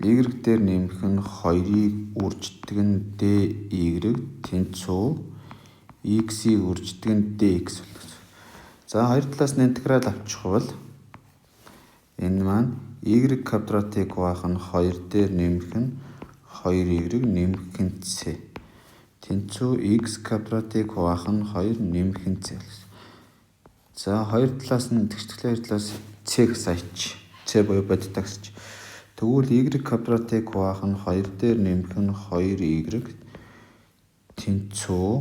y дээр нэмэх нь 2-ыг үрждэг нь dy тэнцүү x-ийг үрждэг нь dx болно. За хоёр талаас нь интеграл авчих бол энэ маань y квадратыг хуваах нь 2 дээр нэмэх нь 2y нэмэх нь c. Тэнцүү x квадратыг хуваах нь 2 нэмэх нь c. За хоёр талаас нь тэгштгэлийн хоёр талаас c гасаач. c буюу бодиттой гэсч. Тэгвэл y квадратыг хуваах нь 2 дээр нэмэх нь 2y тэнцүү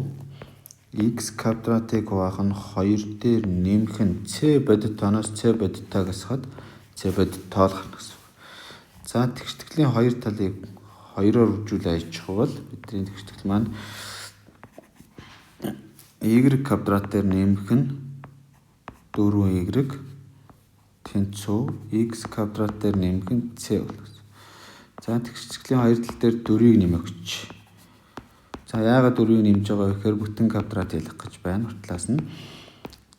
x квадратыг хуваах нь 2 дээр нэмэх нь c бодиттойноос c бодиттой гасахад c бодиттойол гарна гэсэн. За тэгштгэлийн хоёр талыг хоёроор үржүүлээ аячих бол бидний тэгштгэл маань y квадрат дээр нэмэх нь 4y тэнцүү x квадрат дээр нэмэх нь c болно. За тэгштгэлийн хоёр тал дээр 4-ийг нэмэх гэж. За яагаад 4-ийг нэмж байгаа вэ гэхээр бүтэн квадрат ялах гэж байна уртлаас нь.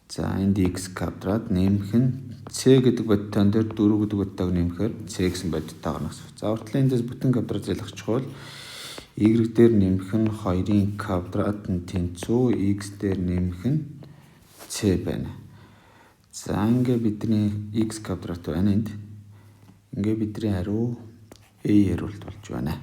За энд x квадрат нэмэх нь c гэдэг бодиттой дээр 4 гэдэг бодиттойг нэмэхээр c гэсэн бодиттой гарна гэсэн. За уртлын эндээс бүтэн квадрат ялахчих бол y дээр нэмэх нь 2-ын квадрат нь тэнцүү x дээр нэмэх нь c байна. За ингээ бидний x квадрат байна энд. Ингээ бидний хариу a хариулт болж байна.